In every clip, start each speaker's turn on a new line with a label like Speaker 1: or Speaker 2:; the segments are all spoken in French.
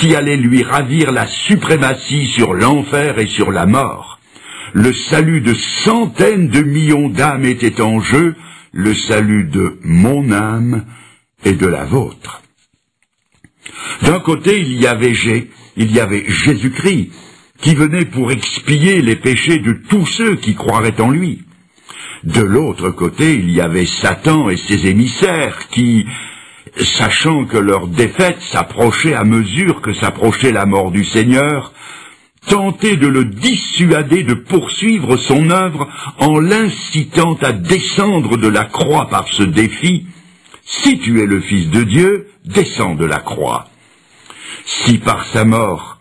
Speaker 1: qui allait lui ravir la suprématie sur l'enfer et sur la mort. Le salut de centaines de millions d'âmes était en jeu, le salut de mon âme et de la vôtre. D'un côté, il y avait Jésus-Christ, qui venait pour expier les péchés de tous ceux qui croiraient en lui. De l'autre côté, il y avait Satan et ses émissaires qui, sachant que leur défaite s'approchait à mesure que s'approchait la mort du Seigneur, tentaient de le dissuader de poursuivre son œuvre en l'incitant à descendre de la croix par ce défi. Si tu es le Fils de Dieu, descends de la croix. Si par sa mort,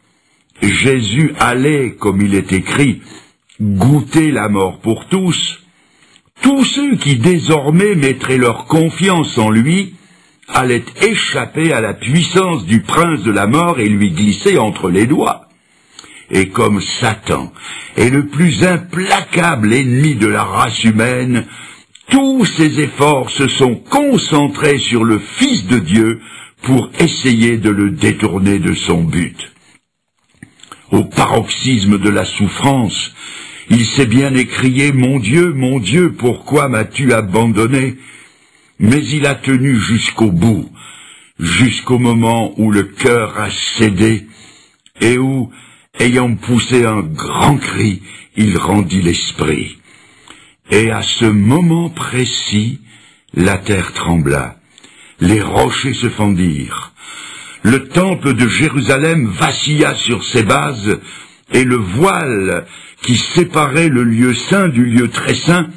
Speaker 1: Jésus allait, comme il est écrit, goûter la mort pour tous ceux qui désormais mettraient leur confiance en lui allaient échapper à la puissance du prince de la mort et lui glisser entre les doigts. Et comme Satan est le plus implacable ennemi de la race humaine, tous ses efforts se sont concentrés sur le Fils de Dieu pour essayer de le détourner de son but. Au paroxysme de la souffrance, il s'est bien écrié « Mon Dieu, pourquoi m'as-tu abandonné ?» Mais il a tenu jusqu'au bout, jusqu'au moment où le cœur a cédé et où, ayant poussé un grand cri, il rendit l'esprit. Et à ce moment précis, la terre trembla, les rochers se fendirent, le temple de Jérusalem vacilla sur ses bases, et le voile qui séparait le lieu saint du lieu très saint,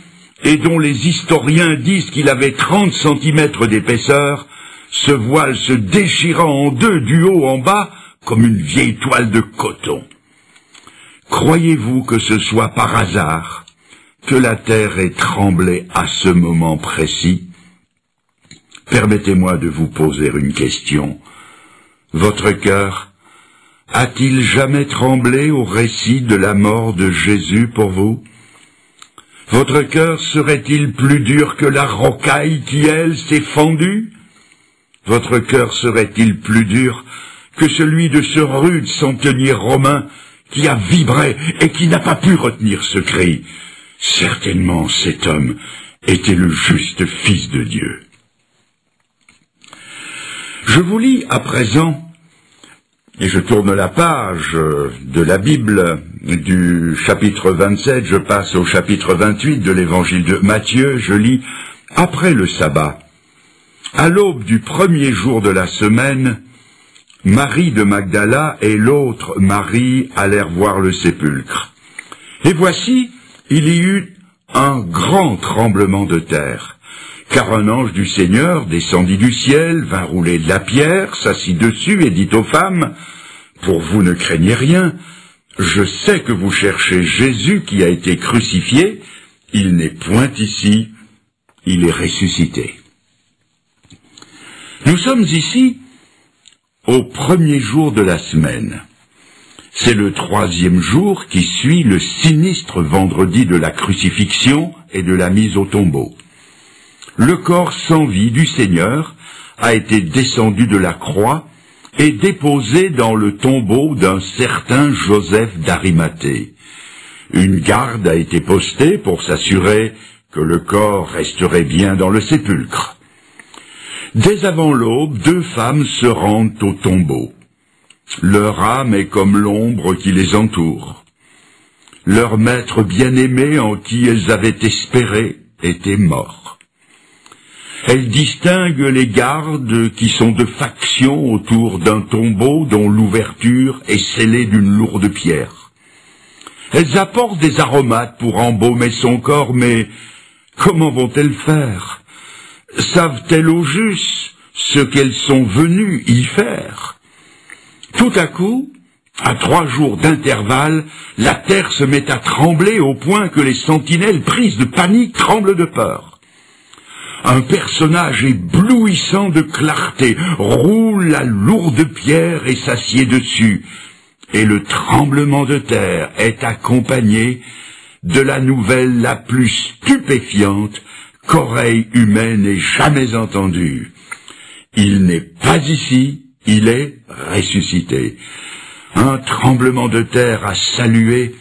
Speaker 1: et dont les historiens disent qu'il avait 30 centimètres d'épaisseur, ce voile se déchira en deux du haut en bas, comme une vieille toile de coton. Croyez-vous que ce soit par hasard que la terre ait tremblé à ce moment précis? Permettez-moi de vous poser une question. Votre cœur a-t-il jamais tremblé au récit de la mort de Jésus pour vous? Votre cœur serait-il plus dur que la rocaille qui, elle, s'est fendue? Votre cœur serait-il plus dur que celui de ce rude centenier romain qui a vibré et qui n'a pas pu retenir ce cri? Certainement cet homme était le juste Fils de Dieu. Je vous lis à présent, et je tourne la page de la Bible du chapitre 27, je passe au chapitre 28 de l'évangile de Matthieu, je lis « Après le sabbat, à l'aube du premier jour de la semaine, Marie de Magdala et l'autre Marie allèrent voir le sépulcre. Et voici, il y eut un grand tremblement de terre, car un ange du Seigneur descendit du ciel, vint rouler de la pierre, s'assit dessus et dit aux femmes, « Pour vous ne craignez rien, je sais que vous cherchez Jésus qui a été crucifié, il n'est point ici, il est ressuscité. » Nous sommes ici au premier jour de la semaine. C'est le 3e jour qui suit le sinistre vendredi de la crucifixion et de la mise au tombeau. Le corps sans vie du Seigneur a été descendu de la croix et déposé dans le tombeau d'un certain Joseph d'Arimathée. Une garde a été postée pour s'assurer que le corps resterait bien dans le sépulcre. Dès avant l'aube, 2 femmes se rendent au tombeau. Leur âme est comme l'ombre qui les entoure. Leur maître bien-aimé en qui elles avaient espéré était mort. Elles distinguent les gardes qui sont de faction autour d'un tombeau dont l'ouverture est scellée d'une lourde pierre. Elles apportent des aromates pour embaumer son corps, mais comment vont-elles faire? Savent-elles au juste ce qu'elles sont venues y faire? Tout à coup, à 3 jours d'intervalle, la terre se met à trembler au point que les sentinelles prises de panique tremblent de peur. Un personnage éblouissant de clarté roule la lourde pierre et s'assied dessus, et le tremblement de terre est accompagné de la nouvelle la plus stupéfiante qu'oreille humaine ait jamais entendue. Il n'est pas ici, il est ressuscité. Un tremblement de terre a salué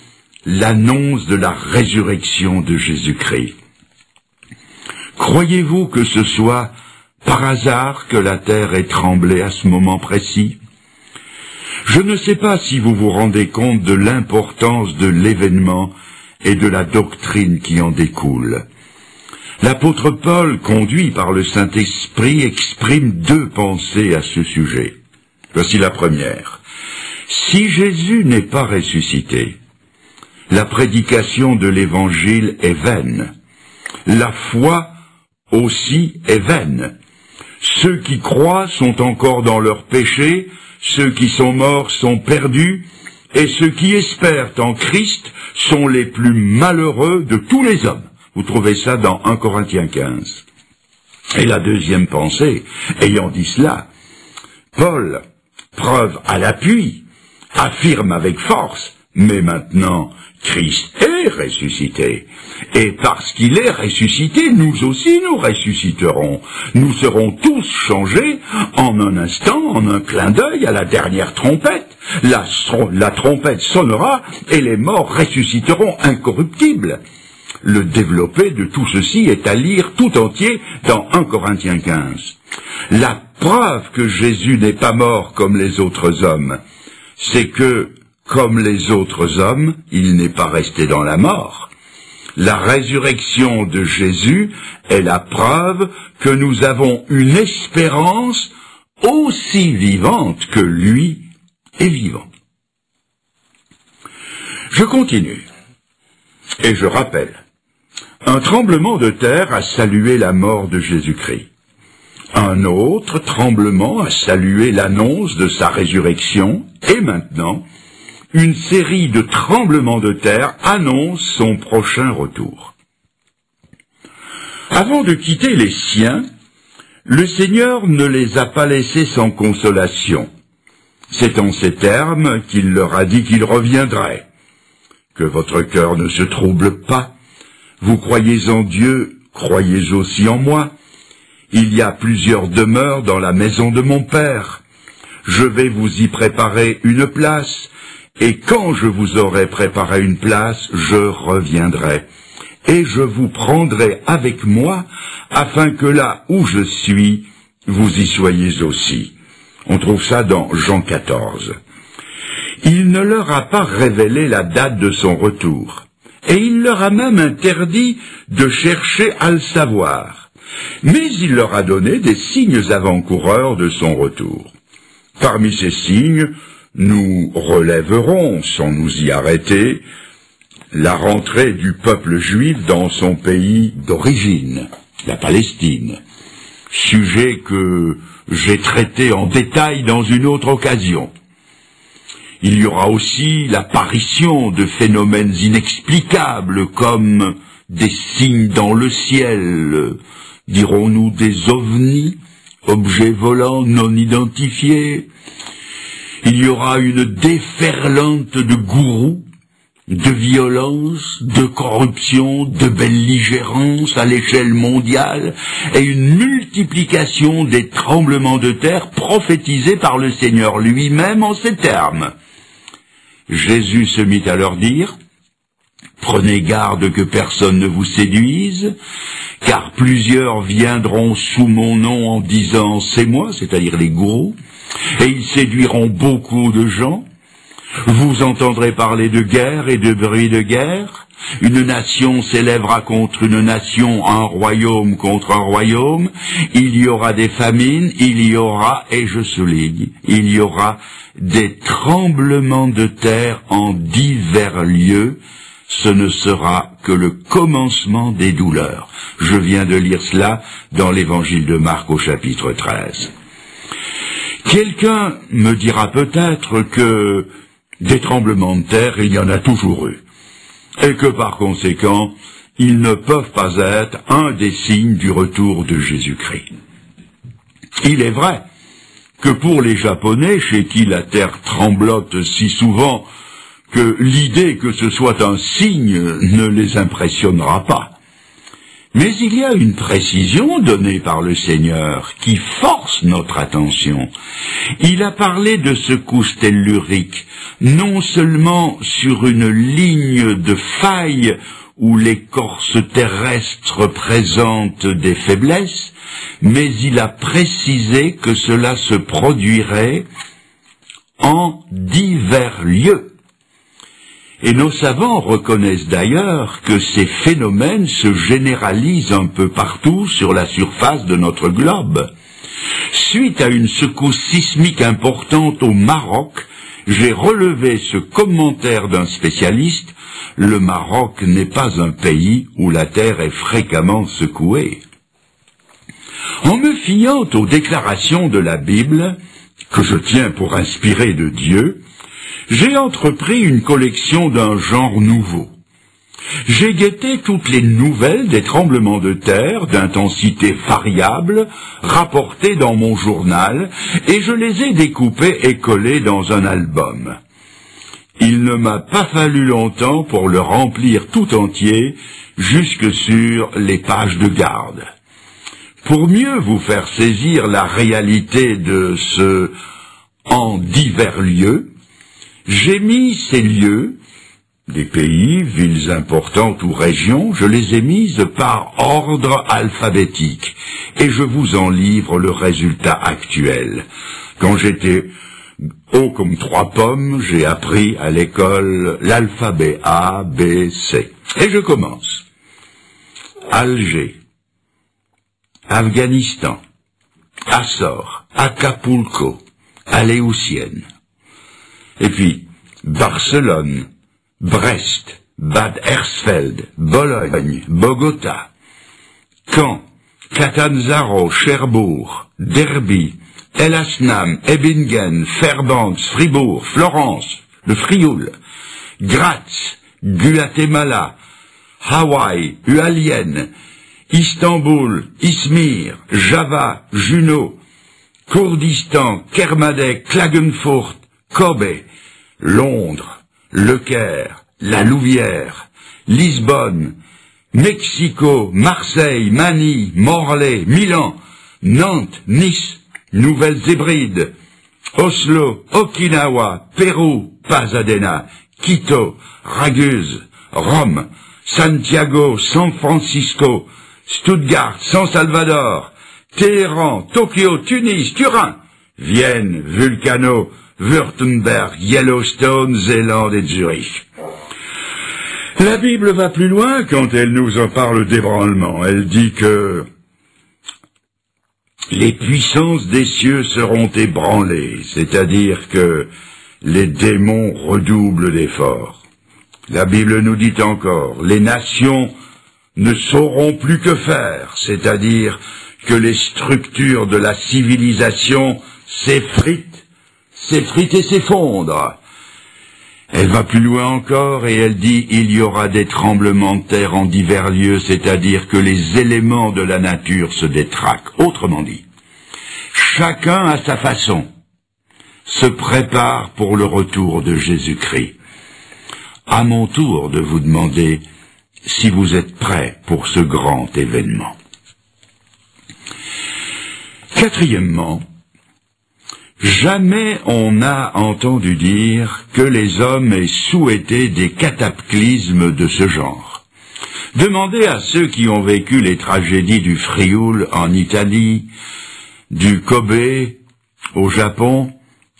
Speaker 1: l'annonce de la résurrection de Jésus-Christ. Croyez-vous que ce soit par hasard que la terre ait tremblé à ce moment précis? Je ne sais pas si vous vous rendez compte de l'importance de l'événement et de la doctrine qui en découle. L'apôtre Paul, conduit par le Saint-Esprit, exprime deux pensées à ce sujet. Voici la première. Si Jésus n'est pas ressuscité, la prédication de l'Évangile est vaine. La foi aussi est vaine. Ceux qui croient sont encore dans leur péché, ceux qui sont morts sont perdus, et ceux qui espèrent en Christ sont les plus malheureux de tous les hommes. Vous trouvez ça dans 1 Corinthiens 15. Et la deuxième pensée, ayant dit cela, Paul, preuve à l'appui, affirme avec force, mais maintenant, Christ est ressuscité. Et parce qu'il est ressuscité, nous aussi nous ressusciterons. Nous serons tous changés en un instant, en un clin d'œil, à la dernière trompette. La trompette sonnera et les morts ressusciteront incorruptibles. Le développé de tout ceci est à lire tout entier dans 1 Corinthiens 15. La preuve que Jésus n'est pas mort comme les autres hommes, c'est que, comme les autres hommes, il n'est pas resté dans la mort. La résurrection de Jésus est la preuve que nous avons une espérance aussi vivante que lui est vivant. Je continue, et je rappelle. Un tremblement de terre a salué la mort de Jésus-Christ. Un autre tremblement a salué l'annonce de sa résurrection, et maintenant, une série de tremblements de terre annonce son prochain retour. Avant de quitter les siens, le Seigneur ne les a pas laissés sans consolation. C'est en ces termes qu'il leur a dit qu'il reviendrait. Que votre cœur ne se trouble pas. Vous croyez en Dieu, croyez aussi en moi. Il y a plusieurs demeures dans la maison de mon Père. Je vais vous y préparer une place, et quand je vous aurai préparé une place, je reviendrai. Et je vous prendrai avec moi, afin que là où je suis, vous y soyez aussi. On trouve ça dans Jean 14. Il ne leur a pas révélé la date de son retour. Et il leur a même interdit de chercher à le savoir. Mais il leur a donné des signes avant-coureurs de son retour. Parmi ces signes, nous relèverons, sans nous y arrêter, la rentrée du peuple juif dans son pays d'origine, la Palestine, sujet que j'ai traité en détail dans une autre occasion. Il y aura aussi l'apparition de phénomènes inexplicables comme des signes dans le ciel, dirons-nous des ovnis, objets volants non identifiés. Il y aura une déferlante de gourous, de violence, de corruption, de belligérance à l'échelle mondiale et une multiplication des tremblements de terre prophétisés par le Seigneur lui-même en ces termes. Jésus se mit à leur dire, « Prenez garde que personne ne vous séduise, car plusieurs viendront sous mon nom en disant « c'est moi », c'est-à-dire les gourous, et ils séduiront beaucoup de gens. Vous entendrez parler de guerre et de bruit de guerre. Une nation s'élèvera contre une nation, un royaume contre un royaume. Il y aura des famines, il y aura, et je souligne, il y aura des tremblements de terre en divers lieux. Ce ne sera que le commencement des douleurs. Je viens de lire cela dans l'évangile de Marc au chapitre 13. Quelqu'un me dira peut-être que des tremblements de terre, il y en a toujours eu, et que par conséquent, ils ne peuvent pas être un des signes du retour de Jésus-Christ. Il est vrai que pour les Japonais, chez qui la terre tremblote si souvent que l'idée que ce soit un signe ne les impressionnera pas. Mais il y a une précision donnée par le Seigneur qui force notre attention. Il a parlé de secousses telluriques, non seulement sur une ligne de faille où l'écorce terrestre présente des faiblesses, mais il a précisé que cela se produirait en divers lieux. Et nos savants reconnaissent d'ailleurs que ces phénomènes se généralisent un peu partout sur la surface de notre globe. Suite à une secousse sismique importante au Maroc, j'ai relevé ce commentaire d'un spécialiste: le Maroc n'est pas un pays où la terre est fréquemment secouée. En me fiant aux déclarations de la Bible, que je tiens pour inspirées de Dieu, j'ai entrepris une collection d'un genre nouveau. J'ai guetté toutes les nouvelles des tremblements de terre d'intensité variable rapportées dans mon journal et je les ai découpées et collées dans un album. Il ne m'a pas fallu longtemps pour le remplir tout entier jusque sur les pages de garde. Pour mieux vous faire saisir la réalité de ce « en divers lieux », j'ai mis ces lieux, des pays, villes importantes ou régions, je les ai mises par ordre alphabétique, et je vous en livre le résultat actuel. Quand j'étais haut comme 3 pommes, j'ai appris à l'école l'alphabet A, B, C. Et je commence. Alger, Afghanistan, Açores, Acapulco, Aléoutienne. Et puis, Barcelone, Brest, Bad Hersfeld, Bologne, Bogota, Caen, Catanzaro, Cherbourg, Derby, El Asnam, Ebingen, Fairbanks, Fribourg, Florence, le Frioul, Graz, Guatemala, Hawaï, Hualien, Istanbul, Izmir, Java, Juneau, Kurdistan, Kermadec, Klagenfurt, Kobe, Londres, Le Caire, La Louvière, Lisbonne, Mexico, Marseille, Manille, Morlaix, Milan, Nantes, Nice, Nouvelles Hébrides, Oslo, Okinawa, Pérou, Pasadena, Quito, Raguse, Rome, Santiago, San Francisco, Stuttgart, San Salvador, Téhéran, Tokyo, Tunis, Turin, Vienne, Vulcano, Württemberg, Yellowstone, Zélande et Zurich. La Bible va plus loin quand elle nous en parle d'ébranlement. Elle dit que les puissances des cieux seront ébranlées, c'est-à-dire que les démons redoublent d'efforts. La Bible nous dit encore, les nations ne sauront plus que faire, c'est-à-dire que les structures de la civilisation s'effritent et s'effondrent. Elle va plus loin encore et elle dit, il y aura des tremblements de terre en divers lieux, c'est-à-dire que les éléments de la nature se détraquent. Autrement dit, chacun à sa façon se prépare pour le retour de Jésus-Christ. À mon tour de vous demander si vous êtes prêts pour ce grand événement. Quatrièmement, jamais on n'a entendu dire que les hommes aient souhaité des cataclysmes de ce genre. Demandez à ceux qui ont vécu les tragédies du Frioul en Italie, du Kobe au Japon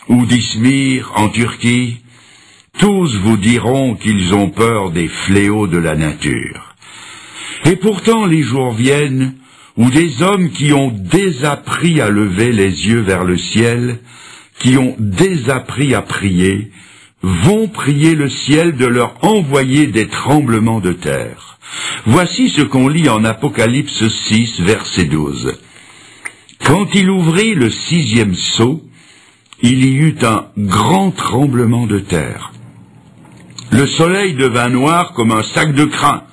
Speaker 1: ou d'Izmir en Turquie. Tous vous diront qu'ils ont peur des fléaux de la nature. Et pourtant les jours viennent où des hommes qui ont désappris à lever les yeux vers le ciel, qui ont désappris à prier, vont prier le ciel de leur envoyer des tremblements de terre. Voici ce qu'on lit en Apocalypse 6, verset 12. Quand il ouvrit le 6e sceau, il y eut un grand tremblement de terre. Le soleil devint noir comme un sac de crin.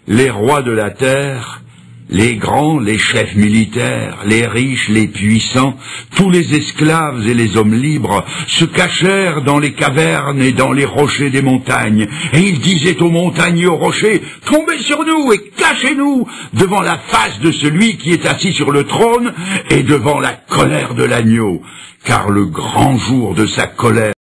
Speaker 1: Les rois de la terre Les grands, les chefs militaires, les riches, les puissants, tous les esclaves et les hommes libres se cachèrent dans les cavernes et dans les rochers des montagnes, et ils disaient aux montagnes et aux rochers, « Tombez sur nous et cachez-nous devant la face de celui qui est assis sur le trône et devant la colère de l'agneau, car le grand jour de sa colère